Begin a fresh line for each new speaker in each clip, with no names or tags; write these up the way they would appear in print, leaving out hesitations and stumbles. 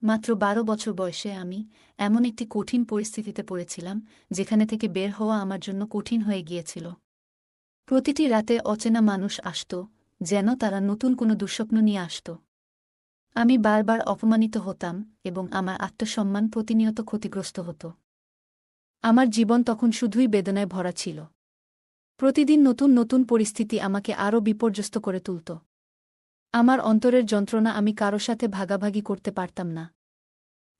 মাত্র ১২ বছর বয়সে আমি এমন একটি কঠিন পরিস্থিতিতে পড়েছিলাম, যেখানে থেকে বের হওয়া আমার জন্য কঠিন হয়ে গিয়েছিল। প্রতিটি রাতে অচেনা মানুষ আসত, যেন তারা নতুন কোনো দুঃস্বপ্ন নিয়ে আসত। আমি বারবার অপমানিত হতাম এবং আমার আত্মসম্মান প্রতিনিয়ত ক্ষতিগ্রস্ত হতো। আমার জীবন তখন শুধুই বেদনায় ভরা ছিল। প্রতিদিন নতুন নতুন পরিস্থিতি আমাকে আরও বিপর্যস্ত করে তুলত। আমার অন্তরের যন্ত্রণা আমি কারো সাথে ভাগাভাগি করতে পারতাম না।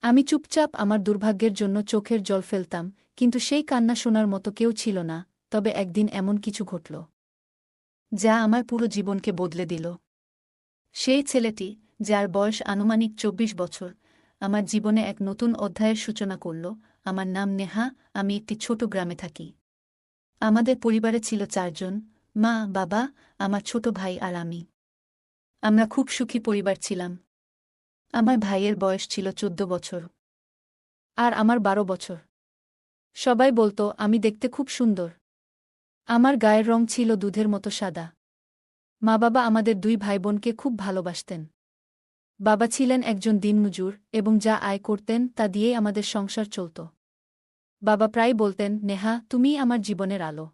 আমি চুপচাপ আমার দুর্ভাগ্যের জন্য চোখের জল ফেলতাম, কিন্তু সেই কান্না শোনার মতো কেউ ছিল না। তবে একদিন এমন কিছু ঘটল, যা আমার পুরো জীবনকে বদলে দিল। সেই ছেলেটি, যার বয়স আনুমানিক ২৪ বছর, আমার জীবনে এক নতুন অধ্যায়ের সূচনা করল। আমার নাম নেহা। আমি একটি ছোট গ্রামে থাকি। আমাদের পরিবারে ছিল ৪ জন: মা, বাবা, আমার ছোট ভাই আর আমি। আমরা খুব সুখী পরিবার ছিলাম। আমার ভাইয়ের বয়স ছিল ১৪ বছর আর আমার ১২ বছর। সবাই বলতো আমি দেখতে খুব সুন্দর। আমার গায়ের রং ছিল দুধের মতো সাদা। মা বাবা আমাদের ২ ভাইবোনকে খুব ভালোবাসতেন। বাবা ছিলেন একজন দিনমজুর এবং যা আয় করতেন তা দিয়েই আমাদের সংসার চলত। বাবা প্রায় বলতেন, নেহা, তুমিই আমার জীবনের আলো।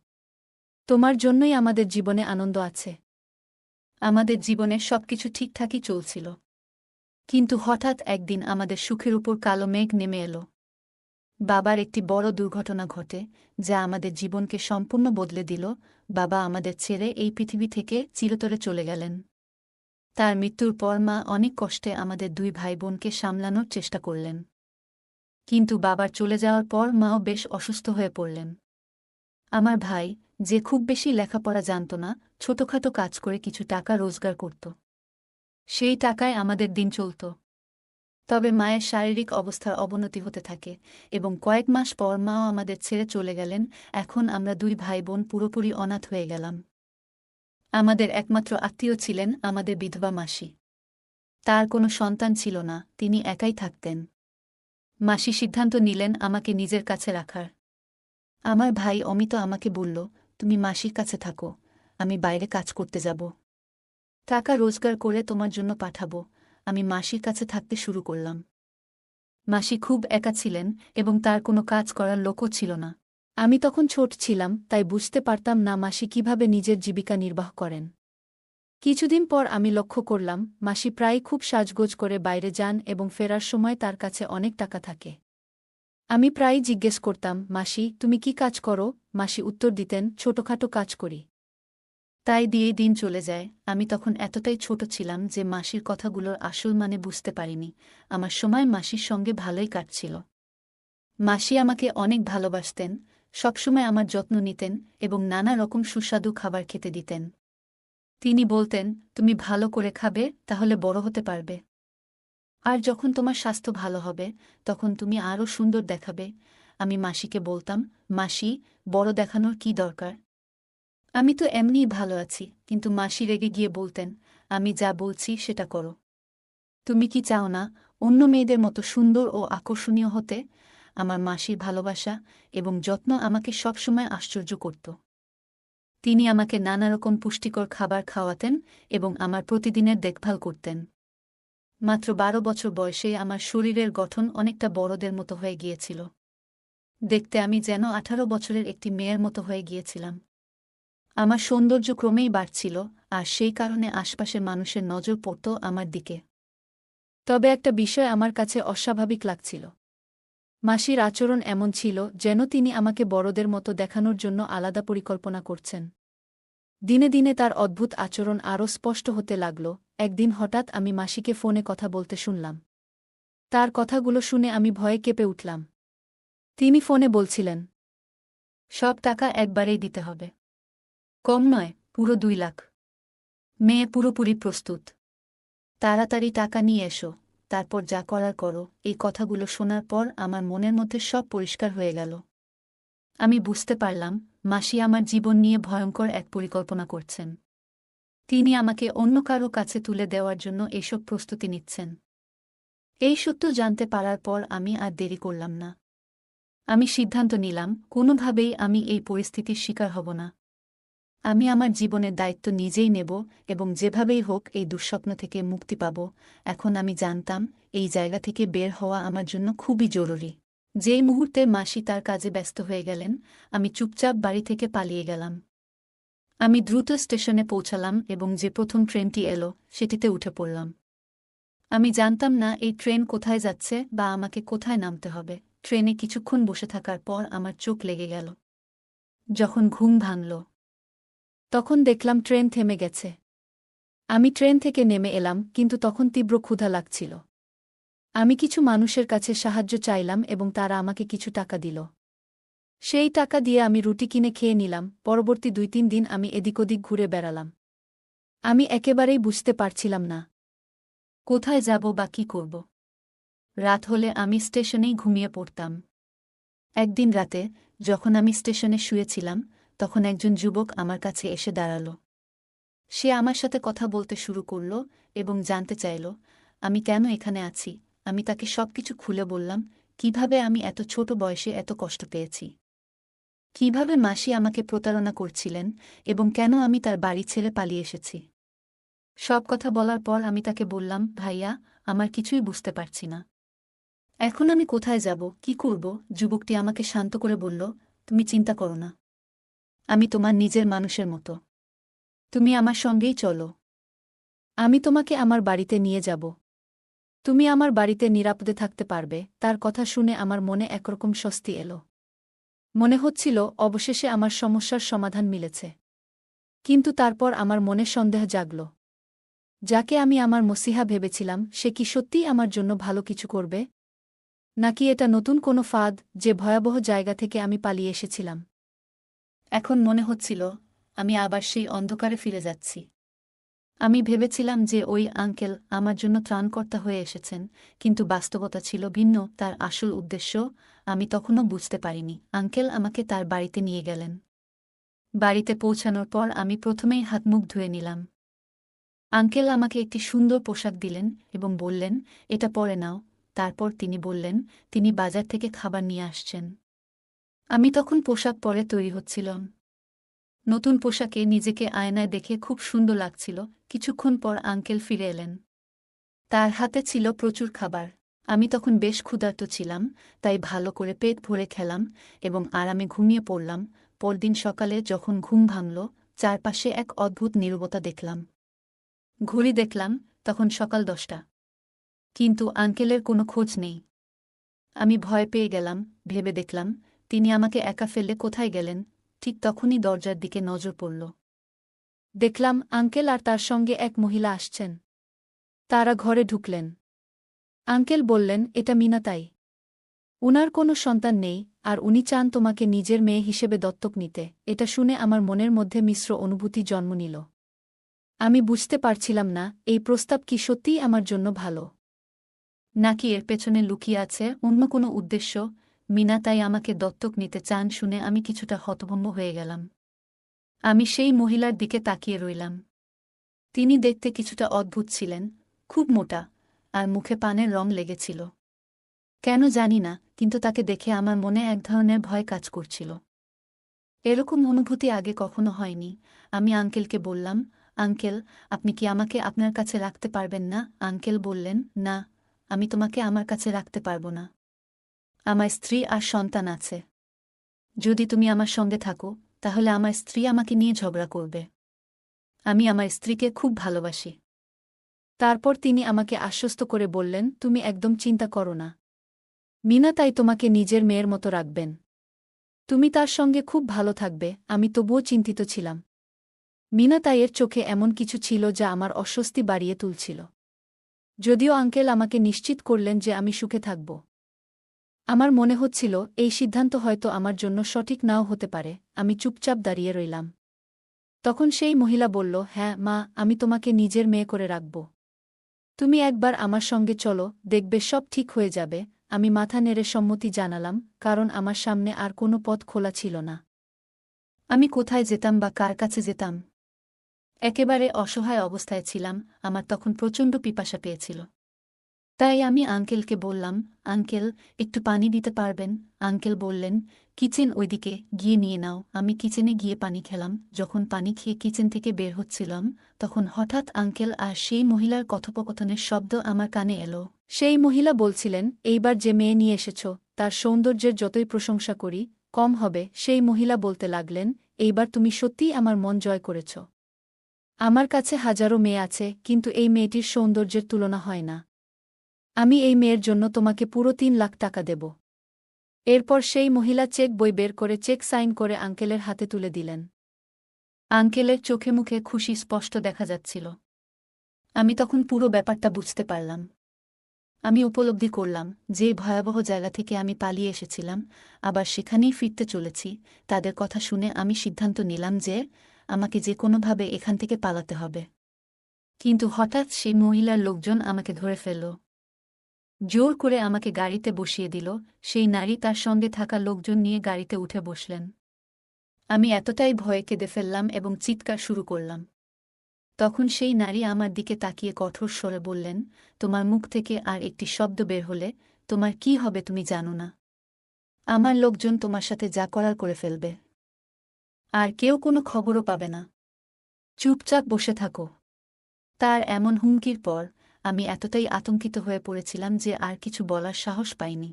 তোমার জন্যই আমাদের জীবনে আনন্দ আছে। আমাদের জীবনে সবকিছু ঠিকঠাকই চলছিল। কিন্তু হঠাৎ একদিন আমাদের সুখের উপর কালো মেঘ নেমে এলো। বাবার একটি বড় দুর্ঘটনা ঘটে, যা আমাদের জীবনকে সম্পূর্ণ বদলে দিল। বাবা আমাদের ছেড়ে এই পৃথিবী থেকে চিরতরে চলে গেলেন। তার মৃত্যুর পর মা অনেক কষ্টে আমাদের ২ ভাইবোনকে সামলানোর চেষ্টা করলেন। কিন্তু বাবার চলে যাওয়ার পর মাও বেশ অসুস্থ হয়ে পড়লেন। আমার ভাই, যে খুব বেশি লেখাপড়া জানত না, ছোটখাটো কাজ করে কিছু টাকা রোজগার করত। সেই টাকায় আমাদের দিন চলত। তবে মায়ের শারীরিক অবস্থার অবনতি হতে থাকে এবং কয়েক মাস পর মাও আমাদের ছেড়ে চলে গেলেন। এখন আমরা ২ ভাইবোন পুরোপুরি অনাথ হয়ে গেলাম। আমাদের একমাত্র আত্মীয় ছিলেন আমাদের বিধবা মাসি। তার কোনো সন্তান ছিল না, তিনি একাই থাকতেন। মাসি সিদ্ধান্ত নিলেন আমাকে নিজের কাছে রাখার। আমার ভাই অমিত আমাকে বলল, তুমি মাসির কাছে থাকো, আমি বাইরে কাজ করতে যাব। টাকা রোজগার করে তোমার জন্য পাঠাবো। আমি মাসির কাছে থাকতে শুরু করলাম। মাসি খুব একা ছিলেন এবং তার কোনো কাজ করার লোকও ছিল না। আমি তখন ছোট ছিলাম, তাই বুঝতে পারতাম না মাসি কিভাবে নিজের জীবিকা নির্বাহ করেন। কিছুদিন পর আমি লক্ষ্য করলাম, মাসি প্রায়ই খুব সাজগোজ করে বাইরে যান এবং ফেরার সময় তার কাছে অনেক টাকা থাকে। আমি প্রায়ই জিজ্ঞেস করতাম, মাসি, তুমি কি কাজ করো? মাসি উত্তর দিতেন, ছোটখাটো কাজ করি। তাই দিয়েই দিন চলে যায়। আমি তখন এতটাই ছোট ছিলাম যে মাসির কথাগুলোর আসল মানে বুঝতে পারিনি। আমার সময় মাসির সঙ্গে ভালোই কাটছিল। মাসি আমাকে অনেক ভালোবাসতেন, সবসময় আমার যত্ন নিতেন এবং নানা রকম সুস্বাদু খাবার খেতে দিতেন। তিনি বলতেন, তুমি ভালো করে খাবে, তাহলে বড় হতে পারবে। আর যখন তোমার স্বাস্থ্য ভালো হবে, তখন তুমি আরও সুন্দর দেখাবে। আমি মাসিকে বলতাম, মাসি, বড় দেখানোর কি দরকার? আমি তো এমনিই ভালো আছি। কিন্তু মাসি রেগে গিয়ে বলতেন, আমি যা বলছি সেটা করো। তুমি কি চাও না অন্য মেয়েদের মতো সুন্দর ও আকর্ষণীয় হতে? আমার মাসির ভালোবাসা এবং যত্ন আমাকে সবসময় আশ্চর্য করত। তিনি আমাকে নানা রকম পুষ্টিকর খাবার খাওয়াতেন এবং আমার প্রতিদিনের দেখভাল করতেন। মাত্র ১২ বছর বয়সে আমার শরীরের গঠন অনেকটা বড়দের মতো হয়ে গিয়েছিল। দেখতে আমি যেন ১৮ বছরের একটি মেয়ের মতো হয়ে গিয়েছিলাম। আমার সৌন্দর্য ক্রমেই বাড়ছিল, আর সেই কারণে আশপাশের মানুষের নজর পড়ত আমার দিকে। তবে একটা বিষয় আমার কাছে অস্বাভাবিক লাগছিল। মাসির আচরণ এমন ছিল যেন তিনি আমাকে বড়দের মতো দেখানোর জন্য আলাদা পরিকল্পনা করছেন। দিনে দিনে তার অদ্ভুত আচরণ আরও স্পষ্ট হতে লাগল। একদিন হঠাৎ আমি মাসিকে ফোনে কথা বলতে শুনলাম। তার কথাগুলো শুনে আমি ভয়ে কেঁপে উঠলাম। তিনি ফোনে বলছিলেন, সব টাকা একবারেই দিতে হবে। কম নয়, পুরো ২ লাখ। মেয়ে পুরোপুরি প্রস্তুত। তাড়াতাড়ি টাকা নিয়ে এসো, তারপর যা করার করো। এই কথাগুলো শোনার পর আমার মনের মধ্যে সব পরিষ্কার হয়ে গেল। আমি বুঝতে পারলাম, মাসি আমার জীবন নিয়ে ভয়ঙ্কর এক পরিকল্পনা করছেন। তিনি আমাকে অন্য কারো কাছে তুলে দেওয়ার জন্য এসব প্রস্তুতি নিচ্ছেন। এই সত্য জানতে পারার পর আমি আর দেরি করলাম না। আমি সিদ্ধান্ত নিলাম, কোনোভাবেই আমি এই পরিস্থিতির শিকার হব না। আমি আমার জীবনের দায়িত্ব নিজেই নেব এবং যেভাবেই হোক এই দুঃস্বপ্ন থেকে মুক্তি পাব। এখন আমি জানতাম এই জায়গা থেকে বের হওয়া আমার জন্য খুবই জরুরি। যেই মুহূর্তে মাসি তার কাজে ব্যস্ত হয়ে গেলেন, আমি চুপচাপ বাড়ি থেকে পালিয়ে গেলাম। আমি দ্রুত স্টেশনে পৌঁছালাম এবং যে প্রথম ট্রেনটি এলো সেটিতে উঠে পড়লাম। আমি জানতাম না এই ট্রেন কোথায় যাচ্ছে বা আমাকে কোথায় নামতে হবে। ট্রেনে কিছুক্ষণ বসে থাকার পর আমার চোখ লেগে গেল। যখন ঘুম ভাঙল, তখন দেখলাম ট্রেন থেমে গেছে। আমি ট্রেন থেকে নেমে এলাম, কিন্তু তখন তীব্র ক্ষুধা লাগছিল। আমি কিছু মানুষের কাছে সাহায্য চাইলাম এবং তারা আমাকে কিছু টাকা দিল। সেই টাকা দিয়ে আমি রুটি কিনে খেয়ে নিলাম। পরবর্তী ২-৩ দিন আমি এদিক ওদিক ঘুরে বেড়ালাম। আমি একেবারেই বুঝতে পারছিলাম না কোথায় যাব বা কী করব। রাত হলে আমি স্টেশনেই ঘুমিয়ে পড়তাম। একদিন রাতে যখন আমি স্টেশনে শুয়েছিলাম, তখন একজন যুবক আমার কাছে এসে দাঁড়াল। সে আমার সাথে কথা বলতে শুরু করল এবং জানতে চাইল আমি কেন এখানে আছি। আমি তাকে সবকিছু খুলে বললাম, কিভাবে আমি এত ছোট বয়সে এত কষ্ট পেয়েছি, কিভাবে মাসি আমাকে প্রতারণা করছিলেন এবং কেন আমি তার বাড়ি ছেড়ে পালিয়ে এসেছি। সব কথা বলার পর আমি তাকে বললাম, ভাইয়া, আমার কিছুই বুঝতে পারছি না। এখন আমি কোথায় যাব, কি করব? যুবকটি আমাকে শান্ত করে বলল, তুমি চিন্তা করো না, আমি তোমার নিজের মানুষের মতো। তুমি আমার সঙ্গেই চলো। আমি তোমাকে আমার বাড়িতে নিয়ে যাব। তুমি আমার বাড়িতে নিরাপদে থাকতে পারবে। তার কথা শুনে আমার মনে একরকম স্বস্তি এলো। মনে হচ্ছিল অবশেষে আমার সমস্যার সমাধান মিলেছে। কিন্তু তারপর আমার মনে সন্দেহ জাগল। যাকে আমি আমার মসিহা ভেবেছিলাম, সে কি সত্যিই আমার জন্য ভালো কিছু করবে? নাকি এটা নতুন কোনো ফাঁদ, যে ভয়াবহ জায়গা থেকে আমি পালিয়ে এসেছিলাম? এখন মনে হচ্ছিল আমি আবার সেই অন্ধকারে ফিরে যাচ্ছি। আমি ভেবেছিলাম যে ওই আঙ্কেল আমার জন্য ত্রাণকর্তা হয়ে এসেছেন, কিন্তু বাস্তবতা ছিল ভিন্ন। তার আসল উদ্দেশ্য আমি তখনও বুঝতে পারিনি। আঙ্কেল আমাকে তার বাড়িতে নিয়ে গেলেন। বাড়িতে পৌঁছানোর পর আমি প্রথমেই হাতমুখ ধুয়ে নিলাম। আঙ্কেল আমাকে একটি সুন্দর পোশাক দিলেন এবং বললেন, এটা পরে নাও। তারপর তিনি বললেন তিনি বাজার থেকে খাবার নিয়ে আসছেন। আমি তখন পোশাক পরে তৈরি হচ্ছিলাম। নতুন পোশাকে নিজেকে আয়নায় দেখে খুব সুন্দর লাগছিল। কিছুক্ষণ পর আঙ্কেল ফিরে এলেন। তার হাতে ছিল প্রচুর খাবার। আমি তখন বেশ ক্ষুধার্ত ছিলাম, তাই ভালো করে পেট ভরে খেলাম এবং আরামে ঘুমিয়ে পড়লাম। পরদিন সকালে যখন ঘুম ভাঙল, চারপাশে এক অদ্ভুত নীরবতা দেখলাম। ঘড়ি দেখলাম, তখন সকাল 10টা। কিন্তু আঙ্কেলের কোনো খোঁজ নেই। আমি ভয় পেয়ে গেলাম। ভেবে দেখলাম তিনি আমাকে একা ফেলে কোথায় গেলেন। ঠিক তখনই দরজার দিকে নজর পড়ল। দেখলাম আঙ্কেল আর তার সঙ্গে এক মহিলা আসছেন। তারা ঘরে ঢুকলেন। আঙ্কেল বললেন, এটা মিনাতাই। উনার কোনো সন্তান নেই, আর উনি চান তোমাকে নিজের মেয়ে হিসেবে দত্তক নিতে। এটা শুনে আমার মনের মধ্যে মিশ্র অনুভূতি জন্ম নিল। আমি বুঝতে পারছিলাম না এই প্রস্তাব কি সত্যিই আমার জন্য ভালো, নাকি এর পেছনে লুকিয়ে আছে অন্য কোনো উদ্দেশ্য। মিনাতাই আমাকে দত্তক নিতে চান শুনে আমি কিছুটা হতভম্ব হয়ে গেলাম। আমি সেই মহিলার দিকে তাকিয়ে রইলাম। তিনি দেখতে কিছুটা অদ্ভুত ছিলেন, খুব মোটা, আর মুখে পানের রং লেগেছিল। কেন জানি না, কিন্তু তাকে দেখে আমার মনে এক ধরনের ভয় কাজ করছিল। এরকম অনুভূতি আগে কখনো হয়নি। আমি আঙ্কেলকে বললাম, আঙ্কেল, আপনি কি আমাকে আপনার কাছে রাখতে পারবেন না? আঙ্কেল বললেন, না, আমি তোমাকে আমার কাছে রাখতে পারব না। আমার স্ত্রী আর সন্তান আছে। যদি তুমি আমার সঙ্গে থাকো, তাহলে আমার স্ত্রী আমাকে নিয়ে ঝগড়া করবে। আমি আমার স্ত্রীকে খুব ভালোবাসি। তারপর তিনি আমাকে আশ্বস্ত করে বললেন, তুমি একদম চিন্তা করো না। মিনা তাই তোমাকে নিজের মেয়ের মতো রাখবেন। তুমি তার সঙ্গে খুব ভালো থাকবে। আমি তবুও চিন্তিত ছিলাম। মিনা তাইয়ের চোখে এমন কিছু ছিল যা আমার অস্বস্তি বাড়িয়ে তুলছিল। যদিও আঙ্কেল আমাকে নিশ্চিত করলেন যে আমি সুখে থাকব, আমার মনে হচ্ছিল এই সিদ্ধান্ত হয়তো আমার জন্য সঠিক নাও হতে পারে। আমি চুপচাপ দাঁড়িয়ে রইলাম। তখন সেই মহিলা বলল, হ্যাঁ মা, আমি তোমাকে নিজের মেয়ে করে রাখব। তুমি একবার আমার সঙ্গে চলো, দেখবে সব ঠিক হয়ে যাবে। আমি মাথা নেড়ে সম্মতি জানালাম, কারণ আমার সামনে আর কোনো পথ খোলা ছিল না। আমি কোথায় যেতাম বা কার কাছে যেতাম? একেবারে অসহায় অবস্থায় ছিলাম। আমার তখন প্রচণ্ড পিপাসা পেয়েছিল। তাই আমি আঙ্কেলকে বললাম, আঙ্কেল একটু পানি দিতে পারবেন? আঙ্কেল বললেন, কিচেন ওইদিকে, গিয়ে নিয়ে নাও। আমি কিচেনে গিয়ে পানি খেলাম। যখন পানি খেয়ে কিচেন থেকে বের হচ্ছিলাম, তখন হঠাৎ আঙ্কেল আর সেই মহিলার কথোপকথনের শব্দ আমার কানে এলো। সেই মহিলা বলছিলেন, এইবার যে মেয়ে নিয়ে এসেছ, তার সৌন্দর্যের যতই প্রশংসা করি কম হবে। সেই মহিলা বলতে লাগলেন, এইবার তুমি সত্যিই আমার মন জয় করেছ। আমার কাছে হাজারো মেয়ে আছে, কিন্তু এই মেয়েটির সৌন্দর্যের তুলনা হয় না। আমি এই মেয়ের জন্য তোমাকে পুরো 3 লাখ টাকা দেব। এরপর সেই মহিলা চেক বই বের করে চেক সাইন করে আঙ্কেলের হাতে তুলে দিলেন। আঙ্কেলের চোখে মুখে খুশি স্পষ্ট দেখা যাচ্ছিল। আমি তখন পুরো ব্যাপারটা বুঝতে পারলাম। আমি উপলব্ধি করলাম, যে ভয়াবহ জায়গা থেকে আমি পালিয়ে এসেছিলাম, আবার সেখানেই ফিরতে চলেছি। তাদের কথা শুনে আমি সিদ্ধান্ত নিলাম যে আমাকে যে কোনোভাবে এখান থেকে পালাতে হবে। কিন্তু হঠাৎ সেই মহিলার লোকজন আমাকে ধরে ফেলল। জোর করে আমাকে গাড়িতে বসিয়ে দিল। সেই নারী তার সঙ্গে থাকা লোকজন নিয়ে গাড়িতে উঠে বসলেন। আমি এতটাই ভয়ে কেঁদে ফেললাম এবং চিৎকার শুরু করলাম। তখন সেই নারী আমার দিকে তাকিয়ে কঠোর স্বরে বললেন, তোমার মুখ থেকে আর একটি শব্দ বের হলে তোমার কি হবে তুমি জানো না। আমার লোকজন তোমার সাথে যা করার করে ফেলবে। আর কেউ কোনো খবরও পাবে না। চুপচাপ বসে থাকো। তার এমন হুমকির পর আমি এতটাই আতঙ্কিত হয়ে পড়েছিলাম যে আর কিছু বলার সাহস পাইনি।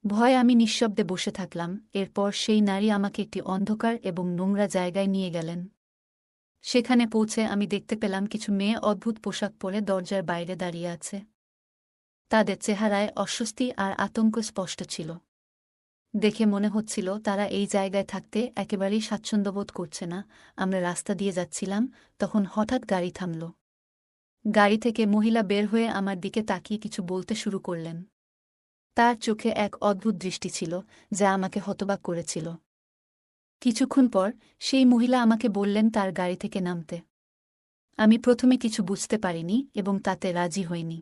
ভয়ে আমি নিঃশব্দে বসে থাকলাম। এরপর সেই নারী আমাকে একটি অন্ধকার এবং নোংরা জায়গায় নিয়ে গেলেন। সেখানে পৌঁছে আমি দেখতে পেলাম কিছু মেয়ে অদ্ভুত পোশাক পরে দরজার বাইরে দাঁড়িয়ে আছে। তাদের চেহারায় অস্বস্তি আর আতঙ্ক স্পষ্ট ছিল। দেখে মনে হচ্ছিল তারা এই জায়গায় থাকতে একেবারেই স্বাচ্ছন্দ্যবোধ করছে না। আমরা রাস্তা দিয়ে যাচ্ছিলাম, তখন হঠাৎ গাড়ি থামল। গাড়ি থেকে মহিলা বের হয়ে আমার দিকে তাকিয়ে কিছু বলতে শুরু করলেন। তার চোখে এক অদ্ভুত দৃষ্টি ছিল, যা আমাকে হতবাক করেছিল। কিছুক্ষণ পর সেই মহিলা আমাকে বললেন তার গাড়ি থেকে নামতে। আমি প্রথমে কিছু বুঝতে পারিনি এবং তাতে রাজি হইনি।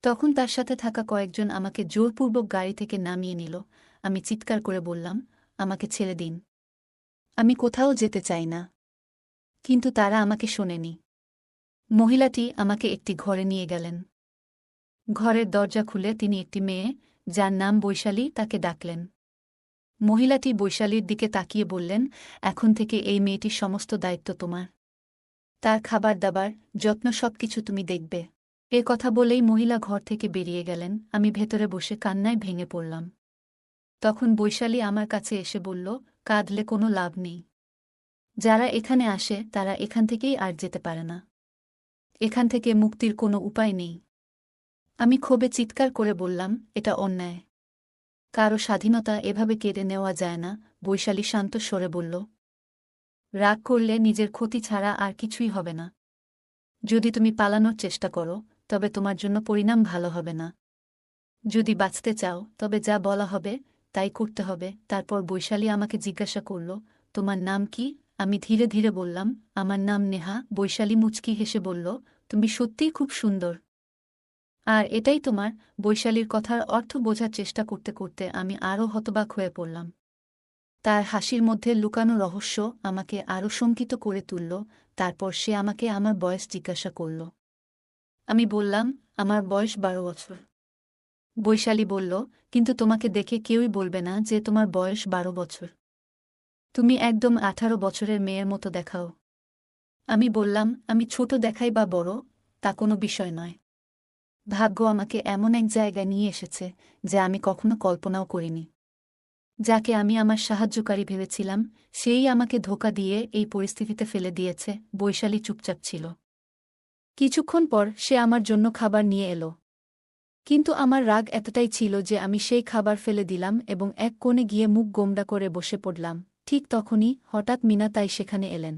তখন তার সাথে থাকা কয়েকজন আমাকে জোরপূর্বক গাড়ি থেকে নামিয়ে নিল। আমি চিৎকার করে বললাম, আমাকে ছেড়ে দিন। আমি কোথাও যেতে চাই না। কিন্তু তারা আমাকে শোনেনি। মহিলাটি আমাকে একটি ঘরে নিয়ে গেলেন। ঘরের দরজা খুলে তিনি একটি মেয়ে, যার নাম বৈশালী, তাকে ডাকলেন। মহিলাটি বৈশালীর দিকে তাকিয়ে বললেন, এখন থেকে এই মেয়েটির সমস্ত দায়িত্ব তোমার। তার খাবার দাবার যত্ন সবকিছু তুমি দেখবে। এ কথা বলেই মহিলা ঘর থেকে বেরিয়ে গেলেন। আমি ভেতরে বসে কান্নায় ভেঙে পড়লাম। তখন বৈশালী আমার কাছে এসে বলল, কাঁদলে কোনো লাভ নেই। যারা এখানে আসে তারা এখান থেকেই আর যেতে পারে না। এখান থেকে মুক্তির কোনো উপায় নেই। আমি ক্ষোভে চিৎকার করে বললাম, এটা অন্যায়। কারো স্বাধীনতা এভাবে কেড়ে নেওয়া যায় না। বৈশালী শান্ত স্বরে বলল, রাগ করলে নিজের ক্ষতি ছাড়া আর কিছুই হবে না। যদি তুমি পালানোর চেষ্টা করো, তবে তোমার জন্য পরিণাম ভালো হবে না। যদি বাঁচতে চাও, তবে যা বলা হবে তাই করতে হবে। তারপর বৈশালী আমাকে জিজ্ঞাসা করল, তোমার নাম কি? আমি ধীরে ধীরে বললাম, আমার নাম নেহা। বৈশালী মুচকি হেসে বলল, তুমি সত্যিই খুব সুন্দর। আর এটাই তোমার? বৈশালীর কথার অর্থ বোঝার চেষ্টা করতে করতে আমি আরও হতবাক হয়ে পড়লাম। তার হাসির মধ্যে লুকানো রহস্য আমাকে আরও শঙ্কিত করে তুলল। তারপর সে আমাকে আমার বয়স জিজ্ঞাসা করল। আমি বললাম, আমার বয়স 12 বছর। বৈশালী বলল, কিন্তু তোমাকে দেখে কেউই বলবে না যে তোমার বয়স 12 বছর। তুমি একদম 18 বছরের মেয়ের মতো দেখাও। আমি বললাম, আমি ছোট দেখাই বা বড়, তা কোনো বিষয় নয়। ভাগ্য আমাকে এমন এক জায়গায় নিয়ে এসেছে যা আমি কখনো কল্পনাও করিনি। যাকে আমি আমার সাহায্যকারী ভেবেছিলাম, সেই আমাকে ধোঁকা দিয়ে এই পরিস্থিতিতে ফেলে দিয়েছে। বৈশালী চুপচাপ ছিল। কিছুক্ষণ পর সে আমার জন্য খাবার নিয়ে এলো। কিন্তু আমার রাগ এতটাই ছিল যে আমি সেই খাবার ফেলে দিলাম এবং এক কোণে গিয়ে মুখ গোমড়া করে বসে পড়লাম। ঠিক তখনই হঠাৎ মিনা তাই সেখানে এলেন।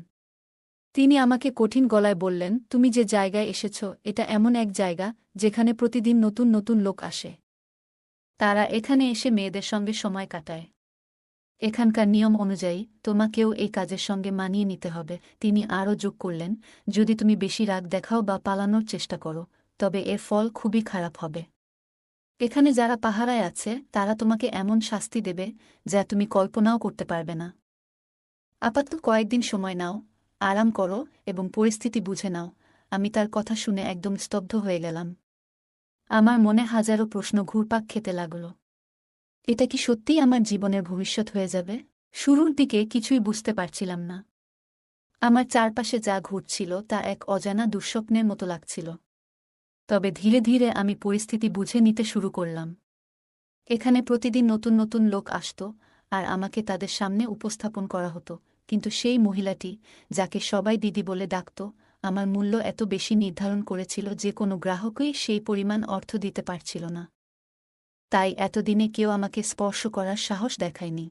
তিনি আমাকে কঠিন গলায় বললেন, তুমি যে জায়গায় এসেছ, এটা এমন এক জায়গা যেখানে প্রতিদিন নতুন নতুন লোক আসে। তারা এখানে এসে মেয়েদের সঙ্গে সময় কাটায়। এখানকার নিয়ম অনুযায়ী তোমাকেও এই কাজের সঙ্গে মানিয়ে নিতে হবে। তিনি আরও যোগ করলেন, যদি তুমি বেশি রাগ দেখাও বা পালানোর চেষ্টা করো, তবে এর ফল খুবই খারাপ হবে। এখানে যারা পাহারায় আছে তারা তোমাকে এমন শাস্তি দেবে যা তুমি কল্পনাও করতে পারবে না। আপাতত কয়েকদিন সময় নাও, আরাম করো এবং পরিস্থিতি বুঝে নাও। আমি তার কথা শুনে একদম স্তব্ধ হয়ে গেলাম। আমার মনে হাজারো প্রশ্ন ঘুরপাক খেতে লাগল। এটা কি সত্যিই আমার জীবনের ভবিষ্যৎ হয়ে যাবে? শুরুর দিকে কিছুই বুঝতে পারছিলাম না। আমার চারপাশে যা ঘটছিল তা এক অজানা দুঃস্বপ্নের মতো লাগছিল। তবে ধীরে ধীরে আমি পরিস্থিতি বুঝে নিতে শুরু করলাম। এখানে প্রতিদিন নতুন নতুন লোক আসত, আর আমাকে তাদের সামনে উপস্থাপন করা হতো, কিন্তু সেই মহিলাটি, যাকে সবাই দিদি বলে ডাকত, আমার মূল্য এত বেশি নির্ধারণ করেছিল যে কোনো গ্রাহকই সেই পরিমাণ অর্থ দিতে পারছিল না। তাই এতদিনে কেউ আমাকে স্পর্শ করার সাহস দেখায়নি।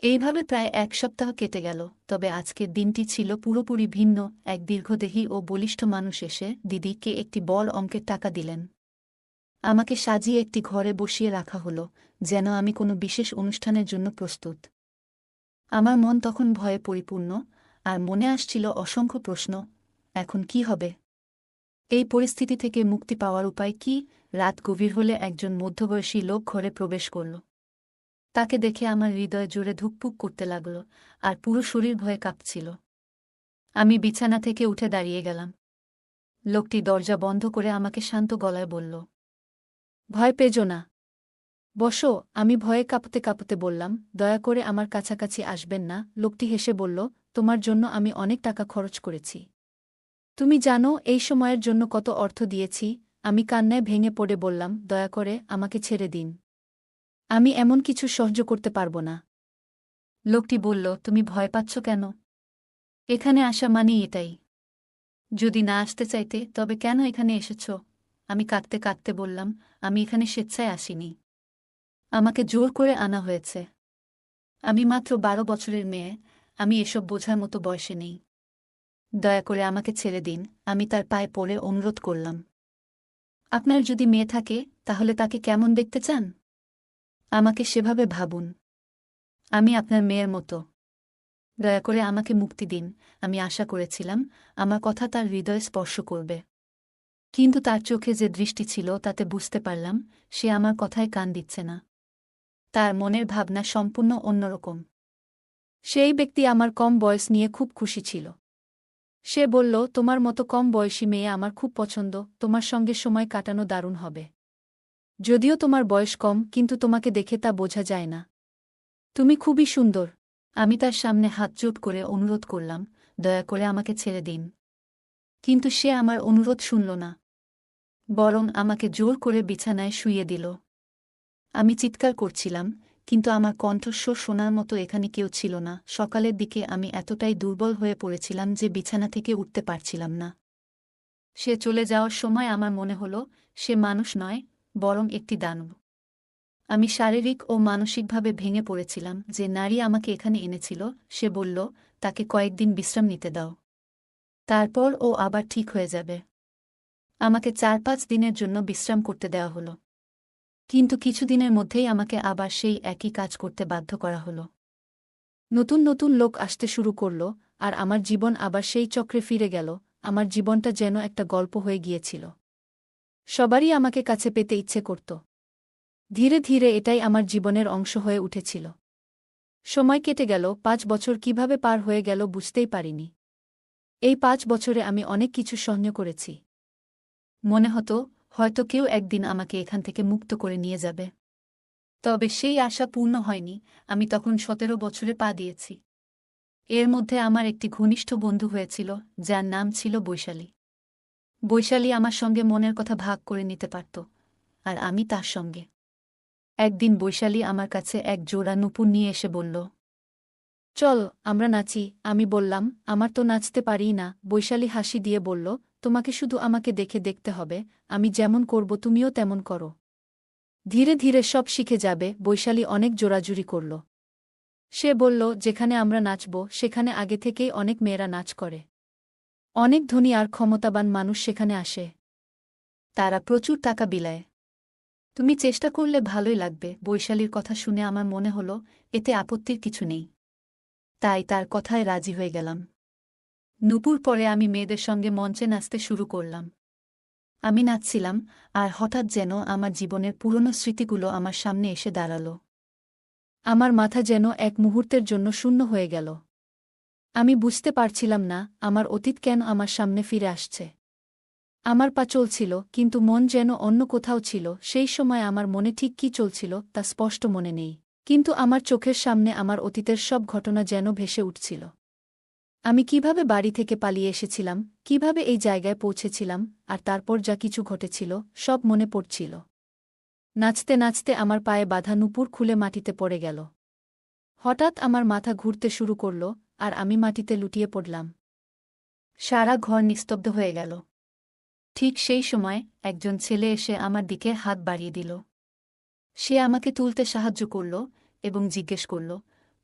এইভাবে প্রায় 1 সপ্তাহ কেটে গেল, তবে আজকের দিনটি ছিল পুরোপুরি ভিন্ন। এক দীর্ঘদেহী ও বলিষ্ঠ মানুষ এসে দিদিকে একটি বড় অঙ্কের টাকা দিলেন। আমাকে সাজিয়ে একটি ঘরে বসিয়ে রাখা হলো, যেন আমি কোনো বিশেষ অনুষ্ঠানের জন্য প্রস্তুত। আমার মন তখন ভয়ে পরিপূর্ণ, আর মনে আসছিল অসংখ্য প্রশ্ন। এখন কি হবে? এই পরিস্থিতি থেকে মুক্তি পাওয়ার উপায় কি? রাত গভীর হলে একজন মধ্যবয়সী লোক ঘরে প্রবেশ করল। তাকে দেখে আমার হৃদয় জোরে ধুকপুক করতে লাগল, আর পুরো শরীর ভয়ে কাঁপছিল। আমি বিছানা থেকে উঠে দাঁড়িয়ে গেলাম। লোকটি দরজা বন্ধ করে আমাকে শান্ত গলায় বলল, ভয় পেজো না, বসো। আমি ভয়ে কাঁপতে কাঁপতে বললাম, দয়া করে আমার কাছাকাছি আসবেন না। লোকটি হেসে বলল, তোমার জন্য আমি অনেক টাকা খরচ করেছি। তুমি জানো এই সময়ের জন্য কত অর্থ দিয়েছি? আমি কান্নায় ভেঙে পড়ে বললাম, দয়া করে আমাকে ছেড়ে দিন। আমি এমন কিছু সহ্য করতে পারব না। লোকটি বলল, তুমি ভয় পাচ্ছ কেন? এখানে আসা মানেই এটাই। যদি না আসতে চাইতে তবে কেন এখানে এসেছ? আমি কাঁদতে কাঁদতে বললাম, আমি এখানে স্বেচ্ছায় আসিনি। আমাকে জোর করে আনা হয়েছে। আমি মাত্র 12 বছরের মেয়ে, আমি এসব বোঝার মতো বয়সে নেই। দয়া করে আমাকে ছেড়ে দিন। আমি তার পায়ে পড়ে অনুরোধ করলাম। আপনার যদি মেয়ে থাকে তাহলে তাকে কেমন দেখতে চান? আমাকে সেভাবে ভাবুন। আমি আপনার মেয়ের মতো। দয়া করে আমাকে মুক্তি দিন। আমি আশা করেছিলাম আমার কথা তার হৃদয়ে স্পর্শ করবে, কিন্তু তার চোখে যে দৃষ্টি ছিল তাতে বুঝতে পারলাম সে আমার কথায় কান দিচ্ছে না। তার মনের ভাবনা সম্পূর্ণ অন্যরকম। সেই ব্যক্তি আমার কম বয়স নিয়ে খুব খুশি ছিল। সে বলল, তোমার মতো কম বয়সী মেয়ে আমার খুব পছন্দ, তোমার সঙ্গে সময় কাটানো দারুণ হবে। যদিও তোমার বয়স কম, কিন্তু তোমাকে দেখে তা বোঝা যায় না। তুমি খুবই সুন্দর। আমি তার সামনে হাত জোট করে অনুরোধ করলাম, দয়া করে আমাকে ছেড়ে দিন। কিন্তু সে আমার অনুরোধ শুনল না, বরং আমাকে জোর করে বিছানায় শুইয়ে দিল। আমি চিৎকার করছিলাম, কিন্তু আমার কণ্ঠস্বর শোনার মতো এখানে কেউ ছিল না। সকালের দিকে আমি এতটাই দুর্বল হয়ে পড়েছিলাম যে বিছানা থেকে উঠতে পারছিলাম না। সে চলে যাওয়ার সময় আমার মনে হলো সে মানুষ নয়, বরং একটি দানব। আমি শারীরিক ও মানসিকভাবে ভেঙে পড়েছিলাম। যে নারী আমাকে এখানে এনেছিল সে বলল, তাকে কয়েকদিন বিশ্রাম নিতে দাও, তারপর ও আবার ঠিক হয়ে যাবে। আমাকে 4-5 দিনের জন্য বিশ্রাম করতে দেওয়া হলো, কিন্তু কিছুদিনের মধ্যেই আমাকে আবার সেই একই কাজ করতে বাধ্য করা হলো। নতুন নতুন লোক আসতে শুরু করল, আর আমার জীবন আবার সেই চক্রে ফিরে গেল। আমার জীবনটা যেন একটা গল্প হয়ে গিয়েছিল। সবারই আমাকে কাছে পেতে ইচ্ছে করত। ধীরে ধীরে এটাই আমার জীবনের অংশ হয়ে উঠেছিল। সময় কেটে গেল, 5 বছর কিভাবে পার হয়ে গেল বুঝতেই পারিনি। এই 5 বছরে আমি অনেক কিছু সহ্য করেছি। মনে হতো হয়তো কেউ একদিন আমাকে এখান থেকে মুক্ত করে নিয়ে যাবে। তবে সেই আশা পূর্ণ হয়নি। আমি তখন 17 বছরে পা দিয়েছি। এর মধ্যে আমার একটি ঘনিষ্ঠ বন্ধু হয়েছিল, যার নাম ছিল বৈশালী। বৈশালী আমার সঙ্গে মনের কথা ভাগ করে নিতে পারত, আর আমি তার সঙ্গে। একদিন বৈশালী আমার কাছে এক জোড়া নূপুর নিয়ে এসে বলল, চল আমরা নাচি। আমি বললাম, আমার তো নাচতে পারি না। বৈশালী হাসি দিয়ে বলল, তোমাকে শুধু আমাকে দেখে দেখতে হবে, আমি যেমন করব তুমিও তেমন করো। ধীরে ধীরে সব শিখে যাবে। বৈশালী অনেক জোরাজুরি করল। সে বলল, যেখানে আমরা নাচব সেখানে আগে থেকেই অনেক মেয়েরা নাচ করে। অনেক ধনী আর ক্ষমতাবান মানুষ সেখানে আসে। তারা প্রচুর টাকা বিলায়। তুমি চেষ্টা করলে ভালোই লাগবে। বৈশালীর কথা শুনে আমার মনে হল এতে আপত্তির কিছু নেই। তাই তার কথায় রাজি হয়ে গেলাম। নুপুর পরে আমি মেয়েদের সঙ্গে মঞ্চে নাচতে শুরু করলাম। আমি নাচছিলাম, আর হঠাৎ যেন আমার জীবনের পুরনো স্মৃতিগুলো আমার সামনে এসে দাঁড়াল। আমার মাথা যেন এক মুহূর্তের জন্য শূন্য হয়ে গেল। আমি বুঝতে পারছিলাম না আমার অতীত কেন আমার সামনে ফিরে আসছে। আমার পা চলছিল, কিন্তু মন যেন অন্য কোথাও ছিল। সেই সময় আমার মনে ঠিক কী চলছিল তা স্পষ্ট মনে নেই, কিন্তু আমার চোখের সামনে আমার অতীতের সব ঘটনা যেন ভেসে উঠছিল। আমি কিভাবে বাড়ি থেকে পালিয়ে এসেছিলাম, কিভাবে এই জায়গায় পৌঁছেছিলাম, আর তারপর যা কিছু ঘটেছিল সব মনে পড়ছিল। নাচতে নাচতে আমার পায়ে বাঁধা নুপুর খুলে মাটিতে পড়ে গেল। হঠাৎ আমার মাথা ঘুরতে শুরু করল, আর আমি মাটিতে লুটিয়ে পড়লাম। সারা ঘর নিস্তব্ধ হয়ে গেল। ঠিক সেই সময় একজন ছেলে এসে আমার দিকে হাত বাড়িয়ে দিল। সে আমাকে তুলতে সাহায্য করল এবং জিজ্ঞেস করল,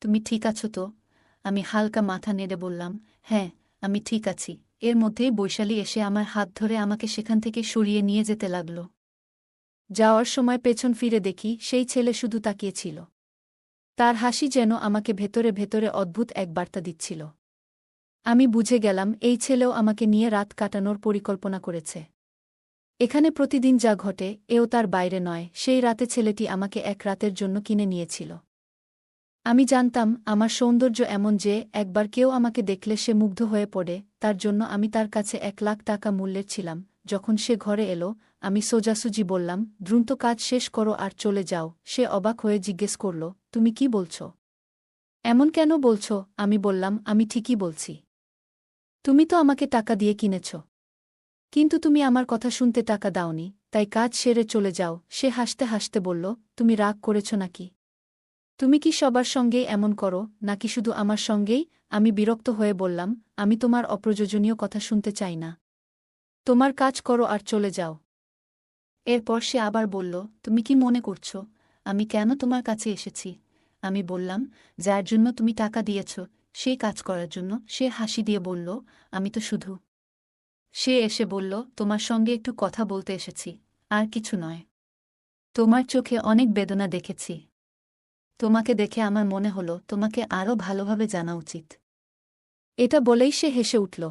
তুমি ঠিক আছো তো? আমি হালকা মাথা নেড়ে বললাম, হ্যাঁ, আমি ঠিক আছি। এর মধ্যেই বৈশালী এসে আমার হাত ধরে আমাকে সেখান থেকে সরিয়ে নিয়ে যেতে লাগল। যাওয়ার সময় পেছন ফিরে দেখি সেই ছেলে শুধু তাকিয়েছিল। তার হাসি যেন আমাকে ভেতরে ভেতরে অদ্ভুত এক বার্তা দিচ্ছিল। আমি বুঝে গেলাম এই ছেলেও আমাকে নিয়ে রাত কাটানোর পরিকল্পনা করেছে। এখানে প্রতিদিন যা ঘটে এও তার বাইরে নয়। সেই রাতে ছেলেটি আমাকে এক রাতের জন্য কিনে নিয়েছিল। আমি জানতাম আমার সৌন্দর্য এমন যে একবার কেউ আমাকে দেখলে সে মুগ্ধ হয়ে পড়ে। তার জন্য আমি তার কাছে 1,00,000 টাকা মূল্যের ছিলাম। যখন সে ঘরে এলো, আমি সোজাসুজি বললাম, দ্রুত কাজ শেষ করো আর চলে যাও। সে অবাক হয়ে জিজ্ঞেস করল, তুমি কি বলছ? এমন কেন বলছ? আমি বললাম, আমি ঠিকই বলছি। তুমি তো আমাকে টাকা দিয়ে কিনেছ, কিন্তু তুমি আমার কথা শুনতে টাকা দাওনি, তাই কাজ সেরে চলে যাও। সে হাসতে হাসতে বলল, তুমি রাগ করেছ নাকি? তুমি কি সবার সঙ্গেই এমন করো, নাকি শুধু আমার সঙ্গেই? আমি বিরক্ত হয়ে বললাম, আমি তোমার অপ্রয়োজনীয় কথা শুনতে চাই না। তোমার কাজ করো আর চলে যাও। এরপর সে আবার বলল, তুমি কি মনে করছ আমি কেন তোমার কাছে এসেছি? আমি বললাম, যার জন্য তুমি টাকা দিয়েছ সেই কাজ করার জন্য। সে হাসি দিয়ে বলল, আমি তো শুধু। সে এসে বলল, তোমার সঙ্গে একটু কথা বলতে এসেছি, আর কিছু নয়। তোমার চোখে অনেক বেদনা দেখেছি। তোমাকে দেখে আমার মনে হলো তোমাকে আরও ভালোভাবে জানা উচিত। এটা বলেই সে হেসে উঠল।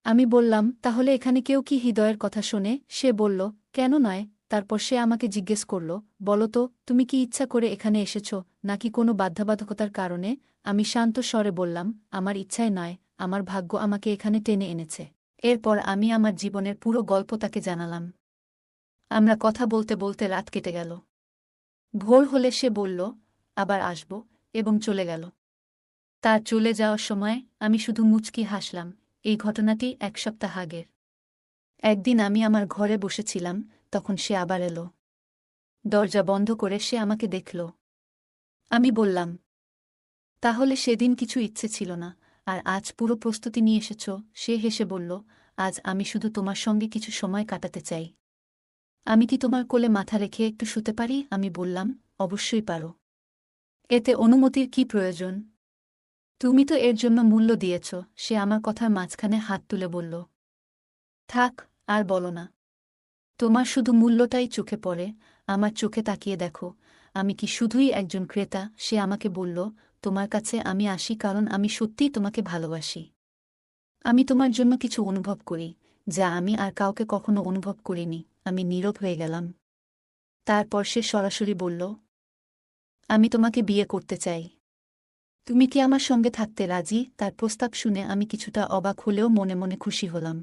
আমি বললাম, তাহলে এখানে কেউ কি হৃদয়ের কথা শোনে? সে বলল, কেন নয়। তারপর সে আমাকে জিজ্ঞেস করল, বলো তো, তুমি কি ইচ্ছা করে এখানে এসেছ, নাকি কোনো বাধ্যবাধকতার কারণে? আমি শান্ত স্বরে বললাম, আমার ইচ্ছায় নয়, আমার ভাগ্য আমাকে এখানে টেনে এনেছে। এরপর আমি আমার জীবনের পুরো গল্প তাকে জানালাম। আমরা কথা বলতে বলতে রাত কেটে গেল। ভোর হলে সে বলল, আবার আসব, এবং চলে গেল। তার চলে যাওয়ার সময় আমি শুধু মুচকি হাসলাম। এই ঘটনাটি 1 সপ্তাহ আগের। একদিন আমি আমার ঘরে বসেছিলাম, তখন সে আবার এলো। দরজা বন্ধ করে সে আমাকে দেখল। আমি বললাম, তাহলে সেদিন কিছু ইচ্ছে ছিল না, আর আজ পুরো প্রস্তুতি নিয়ে এসেছ? সে হেসে বলল, আজ আমি শুধু তোমার সঙ্গে কিছু সময় কাটাতে চাই। আমি কি তোমার কোলে মাথা রেখে একটু শুতে পারি? আমি বললাম, অবশ্যই পারো। এতে অনুমতির কি প্রয়োজন? তুমি তো এর জন্য মূল্য দিয়েছ। সে আমার কথার মাঝখানে হাত তুলে বলল, থাক, আর বলো না। তোমার শুধু মূল্যটাই চোখে পড়ে। আমার চোখে তাকিয়ে দেখো, আমি কি শুধুই একজন ক্রেতা? সে আমাকে বলল, তোমার কাছে আমি আসি কারণ আমি সত্যিই তোমাকে ভালোবাসি। আমি তোমার জন্য কিছু অনুভব করি, যা আমি আর কাউকে কখনো অনুভব করিনি। আমি নীরব হয়ে গেলাম। তারপর সে সরাসরি বলল, আমি তোমাকে বিয়ে করতে চাই। তুমি কি আমার সঙ্গে থাকতে রাজি? তার প্রস্তাব শুনে আমি কিছুটা অবাক হলেও মনে মনে খুশি হলাম।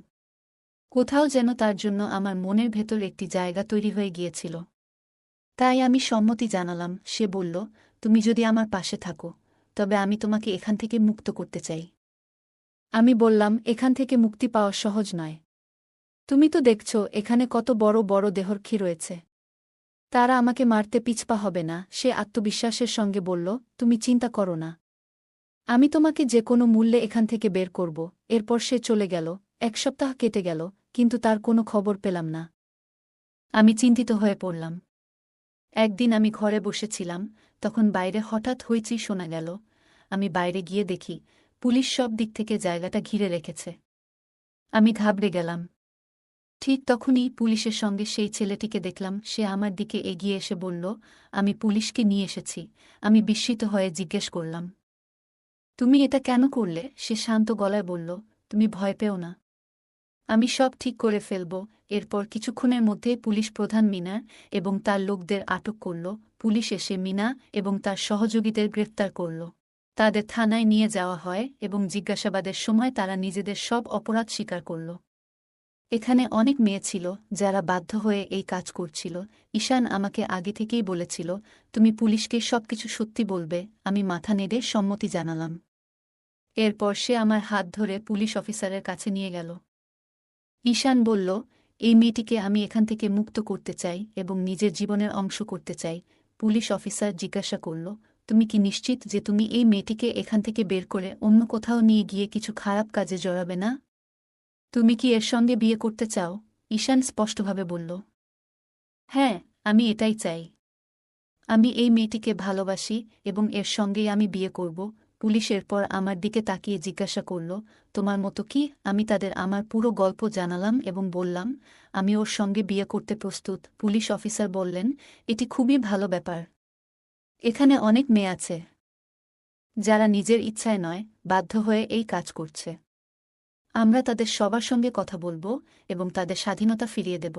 কোথাও যেন তার জন্য আমার মনের ভেতর একটি জায়গা তৈরি হয়ে গিয়েছিল। তাই আমি সম্মতি জানালাম। সে বলল, তুমি যদি আমার পাশে থাকো, তবে আমি তোমাকে এখান থেকে মুক্ত করতে চাই। আমি বললাম, এখান থেকে মুক্তি পাওয়া সহজ নয়। তুমি তো দেখছ এখানে কত বড় বড় দেহরক্ষী রয়েছে। তারা আমাকে মারতে পিছপা হবে না। সে আত্মবিশ্বাসের সঙ্গে বলল, তুমি চিন্তা করো না। আমি তোমাকে যে কোনো মূল্যে এখান থেকে বের করব। এরপর সে চলে গেল। 1 সপ্তাহ কেটে গেল, কিন্তু তার কোনো খবর পেলাম না। আমি চিন্তিত হয়ে পড়লাম। একদিন আমি ঘরে বসেছিলাম, তখন বাইরে হঠাৎ হইচই শোনা গেল। আমি বাইরে গিয়ে দেখি পুলিশ সব দিক থেকে জায়গাটা ঘিরে রেখেছে। আমি ঘাবড়ে গেলাম। ঠিক তখনই পুলিশের সঙ্গে সেই ছেলেটিকে দেখলাম। সে আমার দিকে এগিয়ে এসে বলল, আমি পুলিশকে নিয়ে এসেছি। আমি বিস্মিত হয়ে জিজ্ঞেস করলাম, তুমি এটা কেন করলে? সে শান্ত গলায় বলল, তুমি ভয় পেও না। আমি সব ঠিক করে ফেলব। এরপর কিছুক্ষণের মধ্যে পুলিশ প্রধান মিনা এবং তার লোকদের আটক করল। পুলিশ এসে মিনা এবং তার সহযোগীদের গ্রেফতার করল। তাদের থানায় নিয়ে যাওয়া হয় এবং জিজ্ঞাসাবাদের সময় তারা নিজেদের সব অপরাধ স্বীকার করল। এখানে অনেক মেয়ে ছিল যারা বাধ্য হয়ে এই কাজ করছিল। ঈশান আমাকে আগে থেকেই বলেছিল, তুমি পুলিশকে সবকিছু সত্যি বলবে। আমি মাথা নেড়ে সম্মতি জানালাম। এরপর সে আমার হাত ধরে পুলিশ অফিসারের কাছে নিয়ে গেল। ঈশান বলল, এই মেয়েটিকে আমি এখান থেকে মুক্ত করতে চাই এবং নিজের জীবনের অংশ করতে চাই। পুলিশ অফিসার জিজ্ঞাসা করল, তুমি কি নিশ্চিত যে তুমি এই মেয়েটিকে এখান থেকে বের করে অন্য কোথাও নিয়ে গিয়ে কিছু খারাপ কাজে জড়াবে না? তুমি কি এর সঙ্গে বিয়ে করতে চাও? ঈশান স্পষ্টভাবে বলল, হ্যাঁ, আমি এটাই চাই। আমি এই মেয়েটিকে ভালোবাসি এবং এর সঙ্গেই আমি বিয়ে করব। পুলিশ এরপর আমার দিকে তাকিয়ে জিজ্ঞাসা করল, তোমার মতো কি? আমি তাদের আমার পুরো গল্প জানালাম এবং বললাম, আমি ওর সঙ্গে বিয়ে করতে প্রস্তুত। পুলিশ অফিসার বললেন, এটি খুবই ভালো ব্যাপার। এখানে অনেক মেয়ে আছে যারা নিজের ইচ্ছায় নয়, বাধ্য হয়ে এই কাজ করছে। আমরা তাদের সবার সঙ্গে কথা বলব এবং তাদের স্বাধীনতা ফিরিয়ে দেব।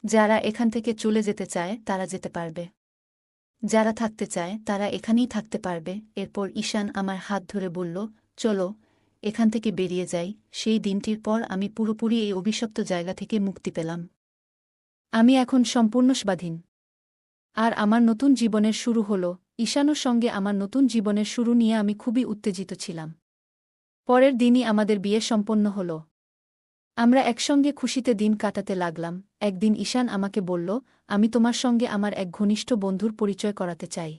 যারা এখান থেকে চলে যেতে চায় তারা যেতে পারবে। যারা থাকতে চায় তারা এখানেই থাকতে পারবে। এরপর ঈশান আমার হাত ধরে বলল, চলো এখান থেকে বেরিয়ে যাই। সেই দিনটির পর আমি পুরোপুরি এই অভিশপ্ত জায়গা থেকে মুক্তি পেলাম। আমি এখন সম্পূর্ণ স্বাধীন। আর আমার নতুন জীবনের শুরু হল। ঈশানের সঙ্গে আমার নতুন জীবনের শুরু নিয়ে আমি খুবই উত্তেজিত ছিলাম। পরের দিনই আমাদের বিয়ে সম্পন্ন হল। আমরা একসঙ্গে খুশিতে দিন কাটাতে লাগলাম। একদিন ঈশান আমাকে বলল, আমি তোমার সঙ্গে আমার এক ঘনিষ্ঠ বন্ধুর পরিচয় করাতে চাই।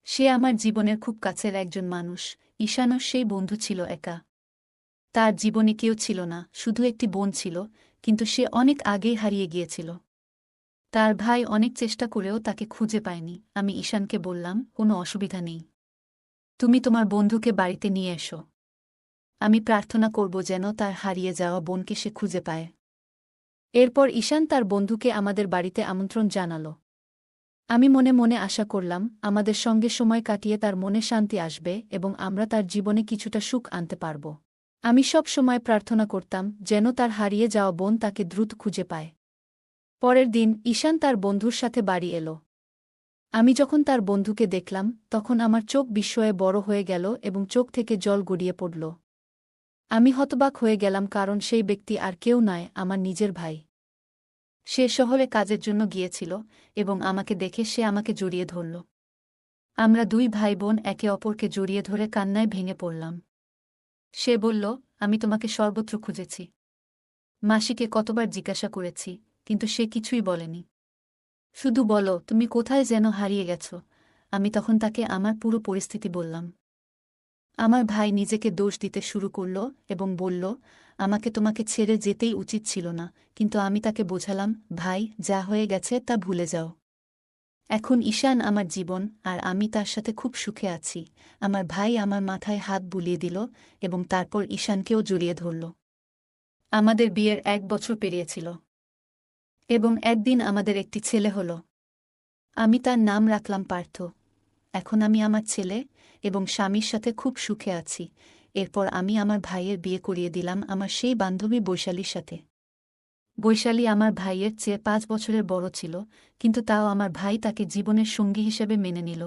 সে আমার জীবনের খুব কাছের একজন মানুষ। ঈশানও সেই বন্ধু ছিল একা। তার জীবনে কেউ ছিল না, শুধু একটি বোন ছিল, কিন্তু সে অনেক আগেই হারিয়ে গিয়েছিল। তার ভাই অনেক চেষ্টা করেও তাকে খুঁজে পায়নি। আমি ঈশানকে বললাম, কোনো অসুবিধা নেই, তুমি তোমার বন্ধুকে বাড়িতে নিয়ে এসো। আমি প্রার্থনা করব যেন তার হারিয়ে যাওয়া বোনকে সে খুঁজে পায়। এরপর ঈশান তার বন্ধুকে আমাদের বাড়িতে আমন্ত্রণ জানাল। আমি মনে মনে আশা করলাম, আমাদের সঙ্গে সময় কাটিয়ে তার মনে শান্তি আসবে এবং আমরা তার জীবনে কিছুটা সুখ আনতে পারব। আমি সব সময় প্রার্থনা করতাম যেন তার হারিয়ে যাওয়া বোন তাকে দ্রুত খুঁজে পায়। পরের দিন ঈশান তার বন্ধুর সাথে বাড়ি এলো। আমি যখন তার বন্ধুকে দেখলাম তখন আমার চোখ বিস্ময়ে বড় হয়ে গেল এবং চোখ থেকে জল গড়িয়ে পড়ল। আমি হতবাক হয়ে গেলাম, কারণ সেই ব্যক্তি আর কেউ নয়, আমার নিজের ভাই। সে শহরে কাজের জন্য গিয়েছিল এবং আমাকে দেখে সে আমাকে জড়িয়ে ধরল। আমরা দুই ভাই বোন একে অপরকে জড়িয়ে ধরে কান্নায় ভেঙে পড়লাম। সে বলল, আমি তোমাকে সর্বত্র খুঁজেছি। মাসিকে কতবার জিজ্ঞাসা করেছি, কিন্তু সে কিছুই বলেনি। শুধু বলো তুমি কোথায় যেন হারিয়ে গেছ। আমি তখন তাকে আমার পুরো পরিস্থিতি বললাম। আমার ভাই নিজেকে দোষ দিতে শুরু করল এবং বলল, আমাকে তোমাকে ছেড়ে যেতেই উচিত ছিল না। কিন্তু আমি তাকে বোঝালাম, ভাই, যা হয়ে গেছে তা ভুলে যাও। এখন ঈশান আমার জীবন আর আমি তার সাথে খুব সুখে আছি। আমার ভাই আমার মাথায় হাত বুলিয়ে দিল এবং তারপর ঈশানকেও জড়িয়ে ধরল। আমাদের বিয়ের 1 বছর পেরিয়েছিল এবং একদিন আমাদের একটি ছেলে হল। আমি তার নাম রাখলাম পার্থ। এখন আমি আমার ছেলে এবং স্বামীর সাথে খুব সুখে আছি। এরপর আমি আমার ভাইয়ের বিয়ে করিয়ে দিলাম আমার সেই বান্ধবী বৈশালীর সাথে। বৈশালী আমার ভাইয়ের চেয়ে 5 বছরের বড় ছিল, কিন্তু তাও আমার ভাই তাকে জীবনের সঙ্গী হিসেবে মেনে নিল।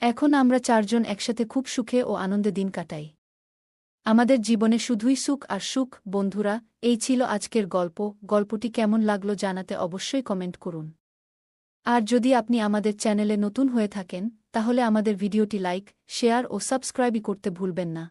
এখন আমরা 4 জন একসাথে খুব সুখে ও আনন্দে দিন কাটাই। আমাদের জীবনে শুধুই সুখ আর সুখ। বন্ধুরা, এই ছিল আজকের গল্প। গল্পটি কেমন লাগলো জানাতে অবশ্যই কমেন্ট করুন। আর যদি আপনি আমাদের চ্যানেলে নতুন হয়ে থাকেন, তাহলে আমাদের ভিডিওটি লাইক, শেয়ার ও সাবস্ক্রাইব করতে ভুলবেন না।